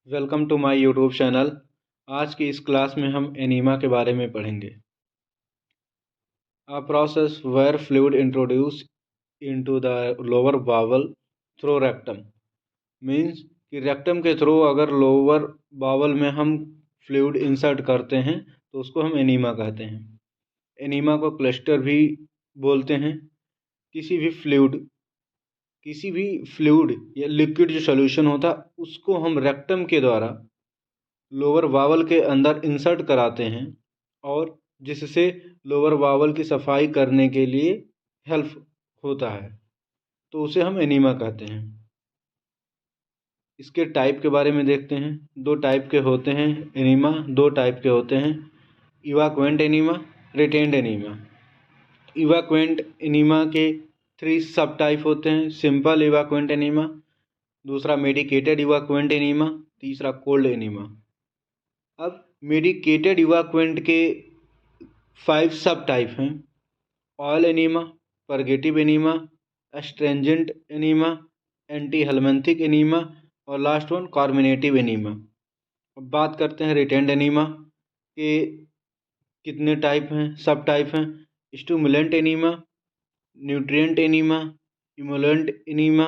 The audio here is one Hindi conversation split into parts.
Welcome to my YouTube channel. आज की इस क्लास में हम एनीमा के बारे में पढ़ेंगे। A process where fluid introduce into the lower bowel through rectum means कि रेक्टम के थ्रू अगर लोअर बावल में हम फ्लूइड इंसर्ट करते हैं तो उसको हम एनीमा कहते हैं। एनीमा को क्लस्टर भी बोलते हैं। किसी भी फ्लूइड या लिक्विड जो सोल्यूशन होता है उसको हम रेक्टम के द्वारा लोअर वावल के अंदर इंसर्ट कराते हैं और जिससे लोअर वावल की सफाई करने के लिए हेल्प होता है, तो उसे हम एनीमा कहते हैं। इसके टाइप के बारे में देखते हैं। दो टाइप के होते हैं एनीमा, दो टाइप के होते हैं, evacuant enema, retained enema. Evacuant enema के 3 सब टाइप होते हैं। सिंपल इवाक्वेंट एनीमा, दूसरा मेडिकेटेड इवाक्वेंट एनीमा, तीसरा कोल्ड एनीमा। अब मेडिकेटेड इवाक्वेंट के 5 सब टाइप हैं: oil enema, purgative enema, astringent enema, anti helminthic enema और लास्ट वन कार्मिनेटिव एनीमा। अब बात करते हैं रिटेंड एनीमा के कितने टाइप हैं, सब टाइप हैं: stimulant enema, nutrient enema, emollient enema,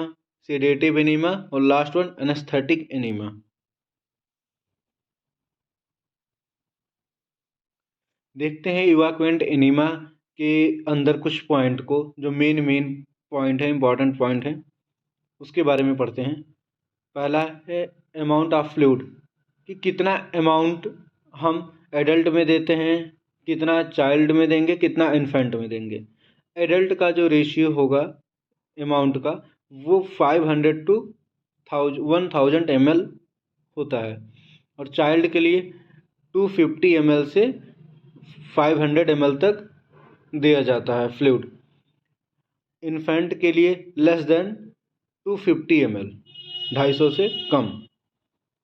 sedative enema और लास्ट वन एनेस्थेटिक एनीमा। देखते हैं इवाक्वेंट एनीमा के अंदर कुछ पॉइंट को, जो मेन पॉइंट है, इंपॉर्टेंट पॉइंट है, उसके बारे में पढ़ते हैं। पहला है अमाउंट ऑफ फ्लूइड, कि कितना अमाउंट हम एडल्ट में देते हैं, कितना चाइल्ड में देंगे, कितना इन्फेंट में देंगे। एडल्ट का जो रेशियो होगा अमाउंट का, वो 500 to 1000 ml होता है और चाइल्ड के लिए 250 ml से 500 ml तक दिया जाता है फ्लूइड। इन्फेंट के लिए लेस देन 250 ml, 250 से कम।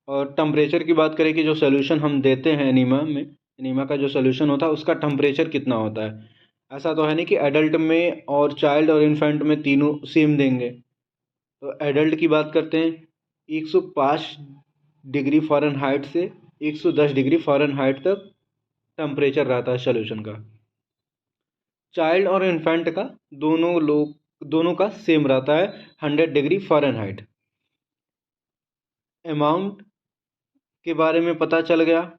और टम्परेचर की बात करें कि जो सोल्यूशन हम देते हैं एनीमा में, एनीमा का जो सोल्यूशन होता है उसका टम्परेचर कितना होता है। ऐसा तो है नहीं कि एडल्ट में और चाइल्ड और इन्फेंट में तीनों सेम देंगे। तो एडल्ट की बात करते हैं, 105 डिग्री फ़ारेनहाइट से 110 डिग्री फ़ारेनहाइट तक टम्परेचर रहता है सोल्यूशन का। चाइल्ड और इन्फेंट का दोनों का सेम रहता है 100 डिग्री फ़ारेनहाइट। अमाउंट के बारे में पता चल गया।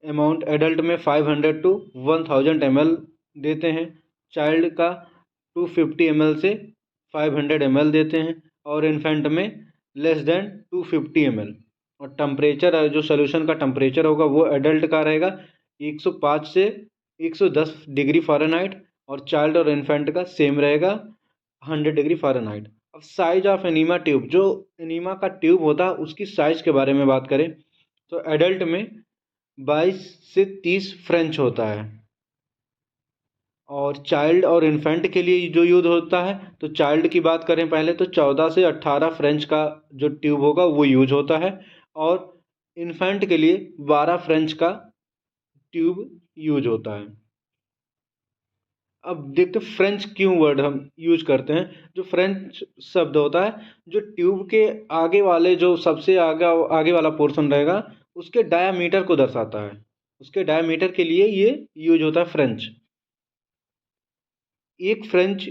अमाउंट एडल्ट में 500 to 1000 ml देते हैं, चाइल्ड का 250 ml से 500 ml देते हैं और इन्फेंट में लेस देन 250 ml। और टम्परेचर, जो सोल्यूशन का टम्परेचर होगा वो एडल्ट का रहेगा 105 से 110 डिग्री फ़ारेनहाइट और चाइल्ड और इन्फेंट का सेम रहेगा 100 डिग्री फ़ारेनहाइट। अब साइज ऑफ एनीमा ट्यूब, जो एनीमा का ट्यूब होता है उसकी साइज़ के बारे में बात करें तो एडल्ट में 22 से 30 फ्रेंच होता है और चाइल्ड और इन्फेंट के लिए जो यूज होता है, तो चाइल्ड की बात करें पहले तो 14 से 18 फ्रेंच का जो ट्यूब होगा वो यूज होता है और इन्फेंट के लिए 12 फ्रेंच का ट्यूब यूज होता है। अब देखते फ्रेंच क्यों वर्ड हम यूज करते हैं। जो फ्रेंच शब्द होता है, जो ट्यूब के आगे वाले, जो सबसे आगे वाला पोर्शन रहेगा उसके डायामीटर को दर्शाता है। उसके डायामीटर के लिए ये यूज होता है फ्रेंच। एक फ्रेंच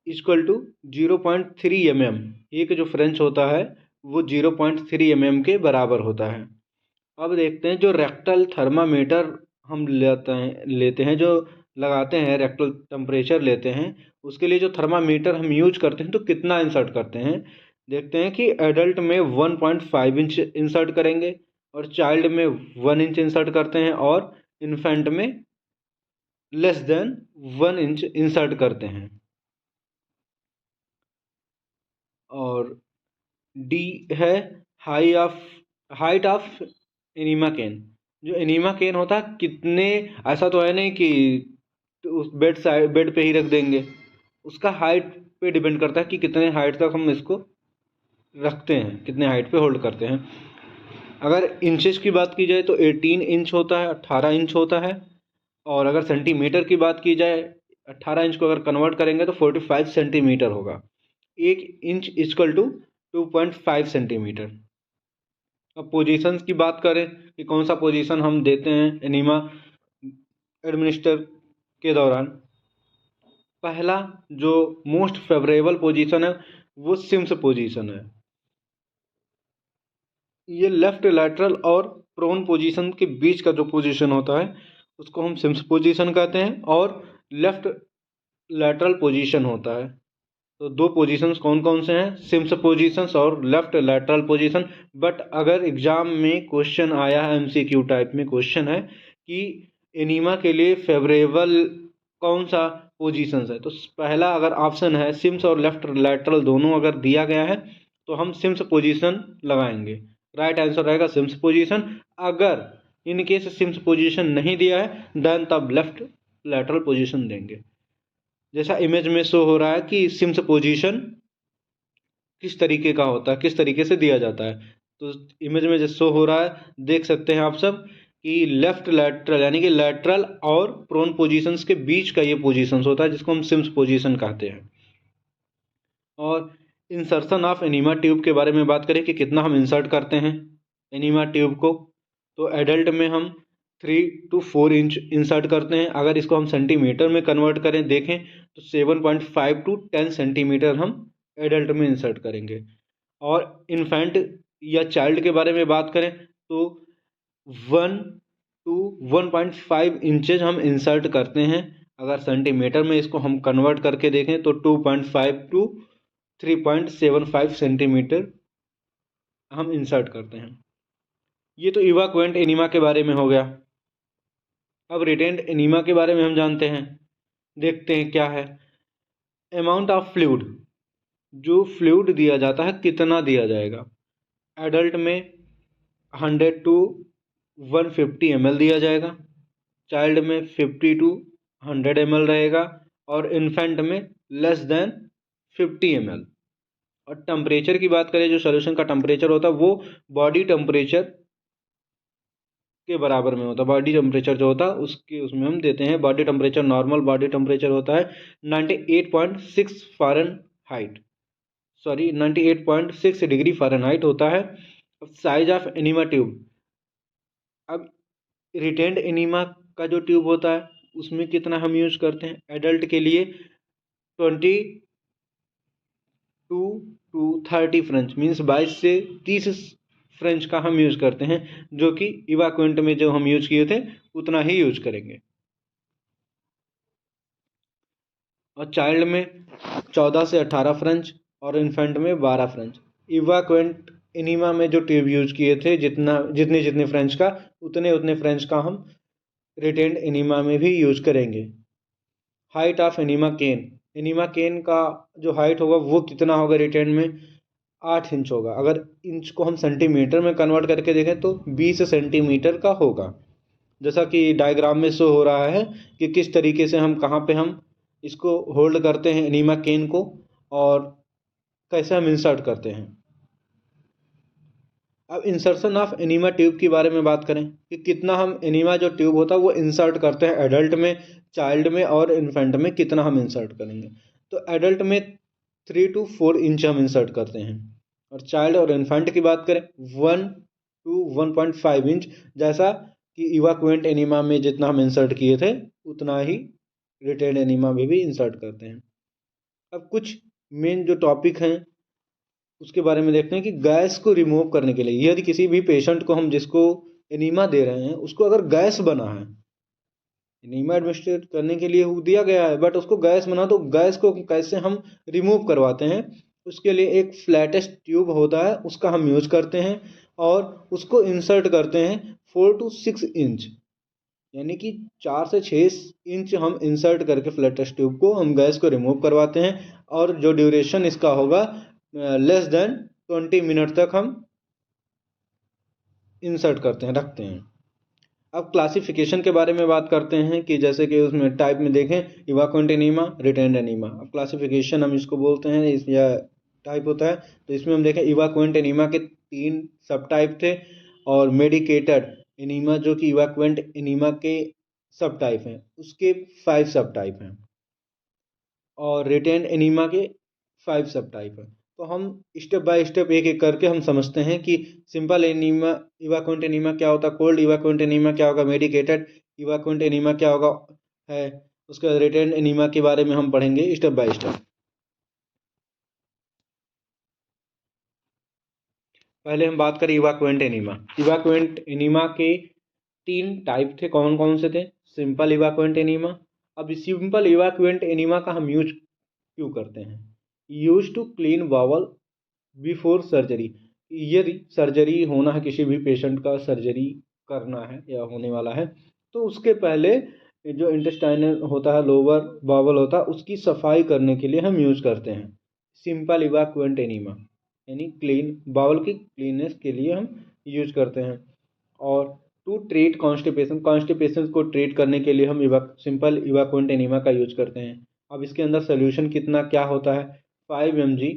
इक्वल टू 0.3 mm। एक जो फ्रेंच होता है वो 0.3 mm के बराबर होता है। अब देखते हैं जो रेक्टल थर्मामीटर हम लेते हैं, जो लगाते हैं, रेक्टल टेम्परेचर लेते हैं, उसके लिए जो थर्मामीटर हम यूज करते हैं तो कितना इंसर्ट करते हैं। देखते हैं कि एडल्ट में 1.5 इंच इंसर्ट करेंगे और चाइल्ड में 1 इंच इंसर्ट करते हैं और इन्फेंट में लेस देन 1 इंच इंसर्ट करते हैं। और डी है हाइट ऑफ एनीमा केन। जो एनीमा केन होता है कितने, ऐसा तो है नहीं कि उस बेड पे ही रख देंगे, उसका हाइट पे डिपेंड करता है कि कितने हाइट तक हम इसको रखते हैं, कितने हाइट पे होल्ड करते हैं। अगर इंचेस की बात की जाए तो 18 इंच होता है, 18 इंच होता है। और अगर सेंटीमीटर की बात की जाए, 18 इंच को अगर कन्वर्ट करेंगे तो 45 सेंटीमीटर होगा। 1 इंच इक्वल टू 2.5 सेंटीमीटर। अब पोजीशंस की बात करें कि कौन सा पोजीशन हम देते हैं एनीमा एडमिनिस्टर के दौरान। पहला जो मोस्ट फेवरेबल पोजीशन है वो सिम्स पोजीशन है। ये लेफ्ट लैटरल और प्रोन पोजीशन के बीच का जो पोजीशन होता है उसको हम सिम्स पोजीशन कहते हैं, और लेफ्ट लैटरल पोजीशन होता है। तो दो पोजीशंस कौन कौन से हैं, सिम्स पोजीशंस और लेफ्ट लैटरल पोजीशन। बट अगर एग्जाम में क्वेश्चन आया है, एमसीक्यू टाइप में क्वेश्चन है कि एनीमा के लिए फेवरेबल कौन सा पोजीशंस है, तो पहला अगर ऑप्शन है सिम्स और लेफ्ट लैटरल दोनों अगर दिया गया है तो हम सिम्स पोजीशन लगाएंगे। राइट आंसर रहेगा सिम्स पोजीशन। अगर इन केस सिम्स पोजीशन नहीं दिया है देन तब लेफ्ट लैटरल पोजीशन देंगे। जैसा इमेज में शो हो रहा है कि सिम्स पोजीशन किस तरीके का होता है, किस तरीके से दिया जाता है। तो इमेज में जो शो हो रहा है देख सकते हैं आप सब कि लेफ्ट लैटरल यानी कि लैटरल और प्रोन पोजीशंस के बीच का ये पोजीशंस होता है जिसको हम सिम्स पोजीशन कहते हैं। और इंसर्शन ऑफ एनीमा ट्यूब के बारे में बात करें कि कितना हम इंसर्ट करते हैं एनीमा ट्यूब को, तो एडल्ट में हम 3 to 4 इंच इंसर्ट करते हैं। अगर इसको हम सेंटीमीटर में कन्वर्ट करें देखें तो 7.5 to 10 सेंटीमीटर हम एडल्ट में इंसर्ट करेंगे। और इन्फेंट या चाइल्ड के बारे में बात करें तो 1 to 1.5 इंचेज हम इंसर्ट करते हैं। अगर सेंटीमीटर में इसको हम कन्वर्ट करके देखें तो 2.5 to 3.75 सेंटीमीटर हम इंसर्ट करते हैं। ये तो इवाक्वेंट एनीमा के बारे में हो गया। अब रिटेंड एनीमा के बारे में हम जानते हैं, देखते हैं क्या है। अमाउंट ऑफ फ्लूइड, जो फ्लूइड दिया जाता है कितना दिया जाएगा। एडल्ट में 100 to 150 ml दिया जाएगा, चाइल्ड में 50 to 100 ml रहेगा, और इन्फेंट में लेस देन 50 ml। और टेम्परेचर की बात करें, जो सोल्यूशन का टेम्परेचर होता है वो बॉडी टेम्परेचर के बराबर में होता है। बॉडी टेम्परेचर जो होता है उसमें हम देते हैं body temperature. Normal body temperature होता है 98.6 फ़ारेनहाइट, सॉरी 98.6 डिग्री फ़ारेनहाइट होता है। अब साइज ऑफ एनीमा ट्यूब, अब रिटेंड एनीमा का जो ट्यूब होता है उसमें कितना हम यूज करते हैं। एडल्ट के लिए 22 to 30 फ्रेंच, मीन्स 22 से 30 फ्रेंच का हम यूज करते हैं, जो कि इवाक्वेंट में जो हम यूज किए थे उतना ही यूज करेंगे। और चाइल्ड में 14 से 18 फ्रेंच और इन्फेंट में 12 फ्रेंच। इवाक्वेंट एनीमा में जो ट्यूब यूज किए थे जितने फ्रेंच का उतने फ्रेंच का हम रिटेंड एनीमा में भी यूज करेंगे। Height of enema can, enema can का जो हाइट होगा वो कितना होगा रिटेंड में 8 इंच होगा। अगर इंच को हम सेंटीमीटर में कन्वर्ट करके देखें तो 20 सेंटीमीटर का होगा। जैसा कि डायग्राम में शो हो रहा है कि किस तरीके से हम कहाँ पे हम इसको होल्ड करते हैं एनीमा केन को, और कैसे हम इंसर्ट करते हैं। अब इंसर्शन ऑफ एनीमा ट्यूब के बारे में बात करें कि कितना हम एनीमा जो ट्यूब होता है वो इंसर्ट करते हैं एडल्ट में, चाइल्ड में और इन्फेंट में कितना हम इंसर्ट करेंगे। तो एडल्ट में 3 to 4 इंच हम इंसर्ट करते हैं, और चाइल्ड और इन्फेंट की बात करें 1 to 1.5 इंच। जैसा कि इवाक्वेंट एनीमा में जितना हम इंसर्ट किए थे उतना ही रिटेंड एनीमा में भी इंसर्ट करते हैं। अब कुछ मेन जो टॉपिक हैं उसके बारे में देखते हैं कि गैस को रिमूव करने के लिए, यदि किसी भी पेशेंट को हम जिसको एनीमा दे रहे हैं उसको अगर गैस बना है, एनीमा एडमिनिस्ट्रेट करने के लिए वो दिया गया है बट उसको गैस बना, तो गैस को कैसे हम रिमूव करवाते हैं। उसके लिए एक फ्लैटेस्ट ट्यूब होता है उसका हम यूज करते हैं, और उसको इंसर्ट करते हैं 4 to 6 इंच, यानी कि 4 से 6 इंच हम इंसर्ट करके फ्लैटेस्ट ट्यूब को हम गैस को रिमूव करवाते हैं। और जो ड्यूरेशन इसका होगा लेस देन 20 मिनट तक हम इंसर्ट करते हैं, रखते हैं। अब क्लासिफिकेशन के बारे में बात करते हैं कि जैसे कि उसमें टाइप में देखें इवाक्वेंट एनीमा, रिटेंड एनीमा। अब क्लासिफिकेशन हम इसको बोलते हैं या टाइप होता है। तो इसमें हम देखें इवाक्वेंट एनीमा के 3 सब टाइप थे, और मेडिकेटेड एनीमा जो कि इवाक्वेंट एनीमा के सब टाइप हैं उसके 5 सब टाइप हैं, और रिटेंड एनीमा के 5 सब टाइप हैं। तो हम स्टेप बाय स्टेप एक एक करके हम समझते हैं कि सिंपल एनीमा इवाक्वेंट एनीमा क्या होता है, कोल्ड इवाक्वेंट एनीमा क्या होगा, मेडिकेटेड इवाक्वेंट एनीमा क्या होगा है। उसके बाद रिटेन एनीमा के बारे में हम पढ़ेंगे स्टेप बाय स्टेप। पहले हम बात करें इवाक्वेंट एनीमा। इवाक्वेंट एनीमा के 3 टाइप थे, कौन कौन से थे? Simple evacuant enema. अब सिंपल इवाक्वेंट एनीमा का हम यूज क्यों करते हैं? Use to clean bowel before surgery. यदि सर्जरी होना है, किसी भी पेशेंट का सर्जरी करना है या होने वाला है, तो उसके पहले जो इंटेस्टाइनल होता है, लोअर बावल होता है, उसकी सफाई करने के लिए हम यूज करते हैं सिंपल इवाक्वेंट एनीमा, यानी क्लीन बावल की क्लीननेस के लिए हम यूज करते हैं। और टू ट्रीट कॉन्स्टिपेशन, कॉन्स्टिपेशन को ट्रीट करने के लिए हम सिंपल इवाक्वेंट एनीमा का यूज करते हैं। अब इसके अंदर सोल्यूशन कितना क्या होता है? 5 mg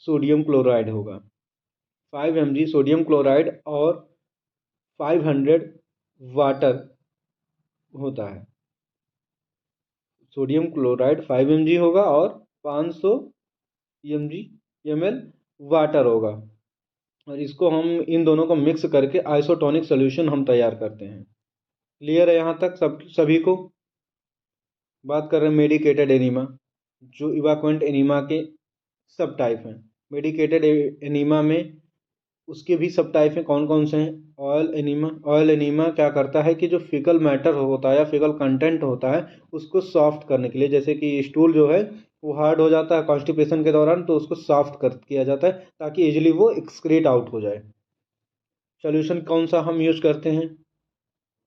सोडियम क्लोराइड होगा, 5 mg सोडियम क्लोराइड और 500 वाटर होता है। सोडियम क्लोराइड 5 mg होगा और 500 ml वाटर होगा, और इसको हम इन दोनों को मिक्स करके आइसोटोनिक सोल्यूशन हम तैयार करते हैं। क्लियर है यहाँ तक सभी को? बात कर रहे हैं मेडिकेटेड एनीमा, जो इवाक्वेंट एनीमा के सब टाइप हैं। मेडिकेटेड एनीमा में उसके भी सब टाइप हैं, कौन कौन से हैं? Oil enema. ऑयल एनीमा क्या करता है कि जो फिकल मैटर होता है या फिकल कंटेंट होता है उसको सॉफ्ट करने के लिए, जैसे कि स्टूल जो है वो हार्ड हो जाता है कॉन्स्टिपेशन के दौरान, तो उसको सॉफ्ट कर किया जाता है ताकि इजीली वो एक्सक्रीट आउट हो जाए। सोल्यूशन कौन सा हम यूज करते हैं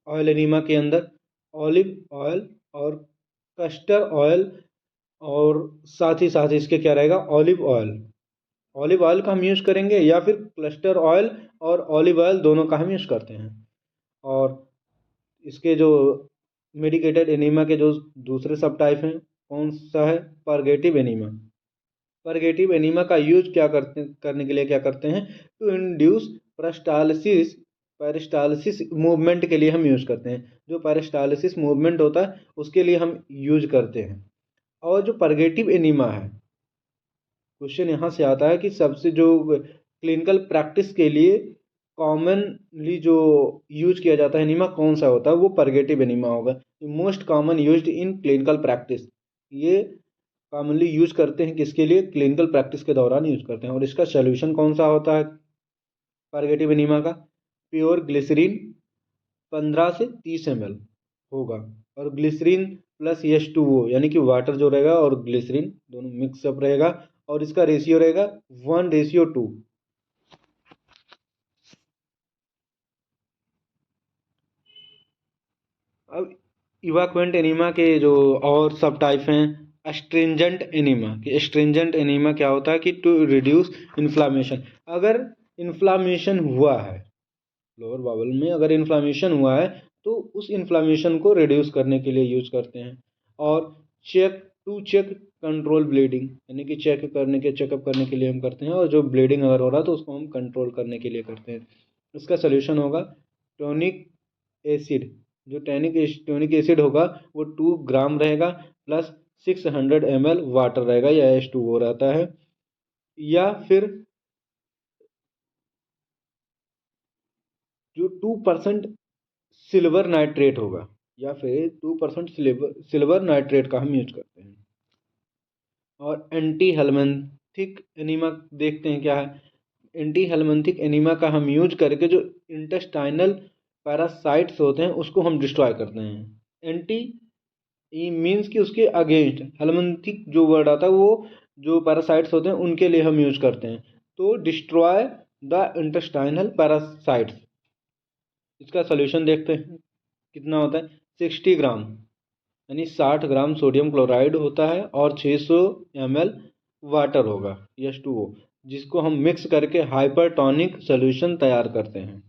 ऑयल एनीमा के अंदर? ऑलिव ऑयल और कस्टर ऑयल, और साथ ही साथ इसके क्या रहेगा? Olive oil. ऑलिव ऑयल का हम यूज़ करेंगे या फिर क्लस्टर ऑयल और ऑलिव ऑयल दोनों का हम यूज़ करते हैं। और इसके जो मेडिकेटेड एनीमा के जो दूसरे सब टाइप हैं, कौन सा है? Purgative enema. परगेटिव एनीमा का यूज क्या करने के लिए क्या करते हैं? To induce peristalsis, peristalsis movement के लिए हम यूज करते हैं। जो पेरिस्टालसिस मूवमेंट होता है उसके लिए हम यूज करते हैं। और जो परगेटिव एनीमा है, क्वेश्चन यहाँ से आता है कि सबसे जो क्लिनिकल प्रैक्टिस के लिए कॉमनली जो यूज किया जाता है एनीमा कौन सा होता है? वो परगेटिव एनीमा होगा। Most common used in clinical practice, ये कॉमनली यूज करते हैं किसके लिए? क्लिनिकल प्रैक्टिस के दौरान यूज करते हैं। और इसका सोल्यूशन कौन सा होता है परगेटिव एनीमा का? प्योर ग्लिसरीन 15 से 30 ml होगा, और ग्लिसरीन प्लस H2O यानी कि वाटर जो रहेगा और ग्लिसरीन दोनों मिक्सअप रहेगा, और इसका रेशियो रहेगा 1:2। अब इवाक्वेंट एनीमा के जो और सब टाइप हैं, एस्ट्रिंजेंट एनीमा। कि एस्ट्रिंजेंट एनीमा क्या होता है कि टू रिड्यूस इन्फ्लामेशन। अगर इन्फ्लामेशन हुआ है लोअर बाउल में, अगर इन्फ्लामेशन हुआ है तो उस इन्फ्लामेशन को रिड्यूस करने के लिए यूज करते हैं। और चेक कंट्रोल ब्लीडिंग, यानी कि चेकअप करने के लिए हम करते हैं, और जो ब्लीडिंग अगर हो रहा है तो उसको हम कंट्रोल करने के लिए करते हैं। इसका सोल्यूशन होगा टोनिक एसिड। जो टोनिक एसिड होगा वो 2 ग्राम रहेगा, प्लस 600 ml वाटर रहेगा या H2O रहता है, या फिर जो 2% सिल्वर नाइट्रेट होगा, या फिर 2% सिल्वर नाइट्रेट का हम यूज करते हैं। और एंटी हेलमिंथिक एनीमा देखते हैं क्या है। एंटी हेलमिंथिक एनीमा का हम यूज करके जो इंटेस्टाइनल पैरासाइट्स होते हैं उसको हम डिस्ट्रॉय करते हैं। एंटी मीन्स कि उसके अगेंस्ट, हेलमिंथिक जो वर्ड आता है वो जो पैरासाइट्स होते हैं उनके लिए हम यूज करते हैं। तो डिस्ट्रॉय द इंटेस्टाइनल पैरासाइट्स। इसका सोल्यूशन देखते हैं कितना होता है। 60 ग्राम यानी 60 ग्राम सोडियम क्लोराइड होता है, और 600 ml वाटर होगा H2O, जिसको हम मिक्स करके हाइपरटोनिक सोल्यूशन तैयार करते हैं।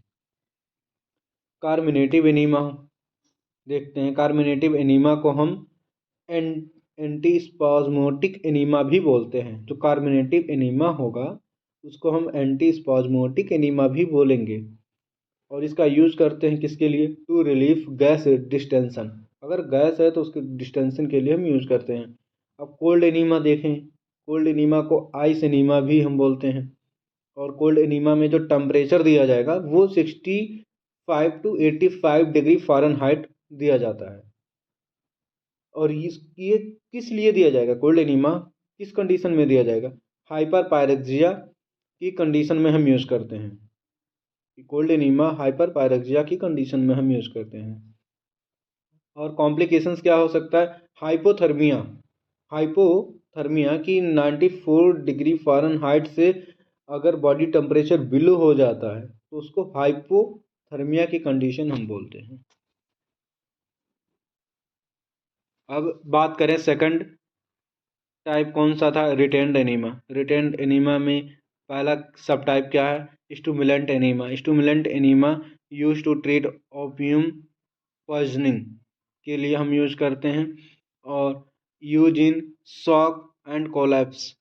कार्मिनेटिव एनीमा देखते हैं। कार्मिनेटिव एनीमा को हम एंटीस्पाज्मोटिक एनीमा भी बोलते हैं। जो कार्मिनेटिव एनीमा होगा उसको हम एंटीस्पाज्मोटिक एनीमा भी बोलेंगे। और इसका यूज करते हैं किसके लिए? To relief gas distension. अगर गैस है तो उसके डिस्टेंशन के लिए हम यूज करते हैं। अब कोल्ड एनीमा देखें, कोल्ड एनीमा को आइस एनीमा भी हम बोलते हैं। और कोल्ड एनीमा में जो टेम्परेचर दिया जाएगा वो 65 to 85 डिग्री फ़ारेनहाइट दिया जाता है। और ये किस लिए दिया जाएगा? कोल्ड एनीमा किस कंडीशन में दिया जाएगा? हाइपर पायरेक्सिया की कंडीशन में हम यूज़ करते हैं। कोल्ड एनीमा हाइपर पायरेक्सिया की कंडीशन में हम यूज़ करते हैं। और कॉम्प्लिकेशंस क्या हो सकता है? हाइपोथर्मिया की 94 डिग्री फ़ारेनहाइट से अगर बॉडी टेम्परेचर बिलो हो जाता है तो उसको हाइपोथर्मिया की कंडीशन हम बोलते हैं। अब बात करें सेकंड टाइप कौन सा था? Retained enema. रिटेंड एनीमा में पहला सब टाइप क्या है? Stimulant enema. Stimulant enema use to treat opium poisoning के लिए हम यूज करते हैं। और use in shock and collapse,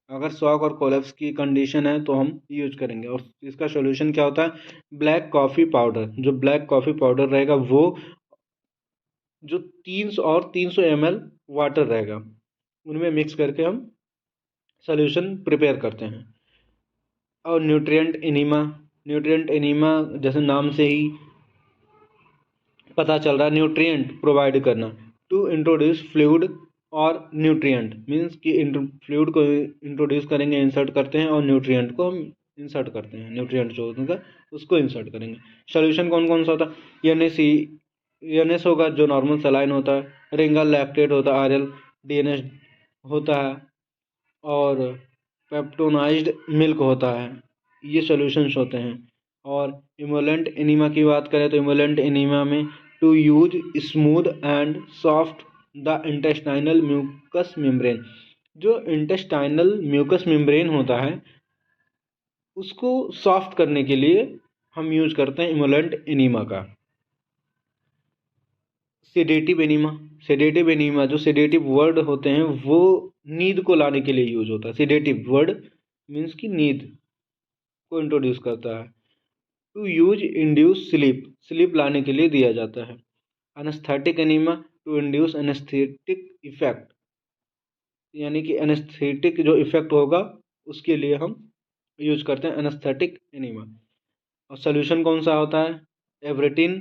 अगर शॉक और कोलैप्स की कंडीशन है तो हम यूज करेंगे। और इसका सॉल्यूशन क्या होता है? Black coffee powder. जो ब्लैक कॉफ़ी पाउडर रहेगा वो जो 300 और 300 ml वाटर रहेगा उनमें मिक्स करके हम सॉल्यूशन प्रिपेयर करते हैं। और न्यूट्रिएंट एनीमा। न्यूट्रिएंट एनीमा जैसे नाम से ही पता चल रहा है, न्यूट्रिएंट प्रोवाइड करना। टू इंट्रोड्यूस फ्लूइड और न्यूट्रिएंट मीन्स कि फ्लूइड को इंट्रोड्यूस करेंगे, इंसर्ट करते हैं, और न्यूट्रिएंट को हम इंसर्ट करते हैं। न्यूट्रिएंट जो होगा उसको इंसर्ट करेंगे। सॉल्यूशन कौन कौन सा होता है? एन एस होगा जो नॉर्मल सलाइन होता है, रिंगल लैक्टेट होता है, RL, DNS होता है, और पेप्टोनाइज्ड मिल्क होता है। ये सॉल्यूशंस होते हैं। और इमोलेंट एनीमा की बात करें तो इमोलेंट एनीमा में to use smooth and soft the intestinal mucous membrane. जो इंटेस्टाइनल म्यूकस मेम्ब्रेन होता है उसको सॉफ्ट करने के लिए हम यूज करते हैं इमोलेंट एनीमा का। Sedative enema. सेडेटिव एनीमा जो सेडेटिव वर्ड होते हैं वो नींद को लाने के लिए यूज होता है। सेडेटिव वर्ड मीन्स कि नींद को इंट्रोड्यूस करता है। To use induce sleep, sleep लाने के लिए दिया जाता है। Anaesthetic enema to induce anaesthetic effect, यानी कि एनेस्थेटिक जो इफेक्ट होगा उसके लिए हम यूज करते हैं एनेस्थेटिक एनीमा। और सोल्यूशन कौन सा होता है? एवरेटिन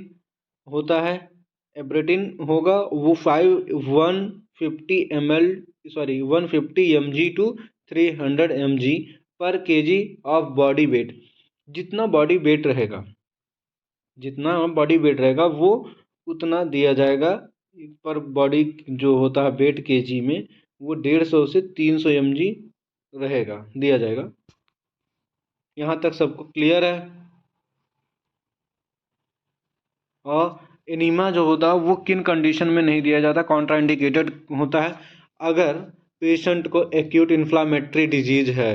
होता है। एवरेटिन होगा वो 150 mg to 300 mg पर kg ऑफ बॉडी वेट। जितना बॉडी वेट रहेगा वो उतना दिया जाएगा। पर बॉडी जो होता है वेट kg में वो 150 से 300 mg रहेगा, दिया जाएगा। यहाँ तक सबको क्लियर है? और एनीमा जो होता है वो किन कंडीशन में नहीं दिया जाता? कॉन्ट्राइंडिकेटेड होता है अगर पेशेंट को एक्यूट इन्फ्लामेटरी डिजीज है,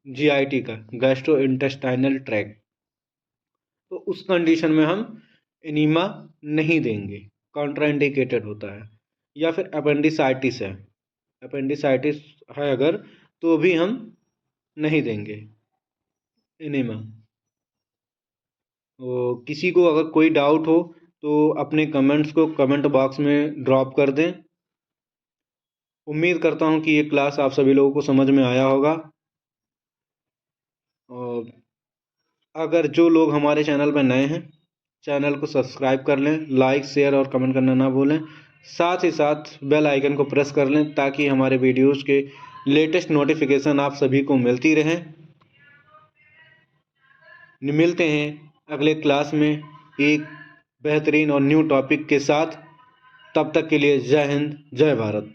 GIT का, गैस्ट्रो इंटेस्टाइनल ट्रैक्ट, तो उस कंडीशन में हम एनीमा नहीं देंगे, कॉन्ट्राइंडिकेटेड होता है। या फिर अपेंडिसाइटिस है अगर तो भी हम नहीं देंगे एनीमा। तो किसी को अगर कोई डाउट हो तो अपने कमेंट्स को कमेंट बॉक्स में ड्रॉप कर दें। उम्मीद करता हूँ कि ये क्लास आप सभी लोगों को समझ में आया होगा। और अगर जो लोग हमारे चैनल पर नए हैं चैनल को सब्सक्राइब कर लें, लाइक शेयर और कमेंट करना ना भूलें। साथ ही साथ बेल आइकन को प्रेस कर लें ताकि हमारे वीडियोज़ के लेटेस्ट नोटिफिकेशन आप सभी को मिलती रहें। मिलते हैं अगले क्लास में एक बेहतरीन और न्यू टॉपिक के साथ। तब तक के लिए जय हिंद, जय भारत।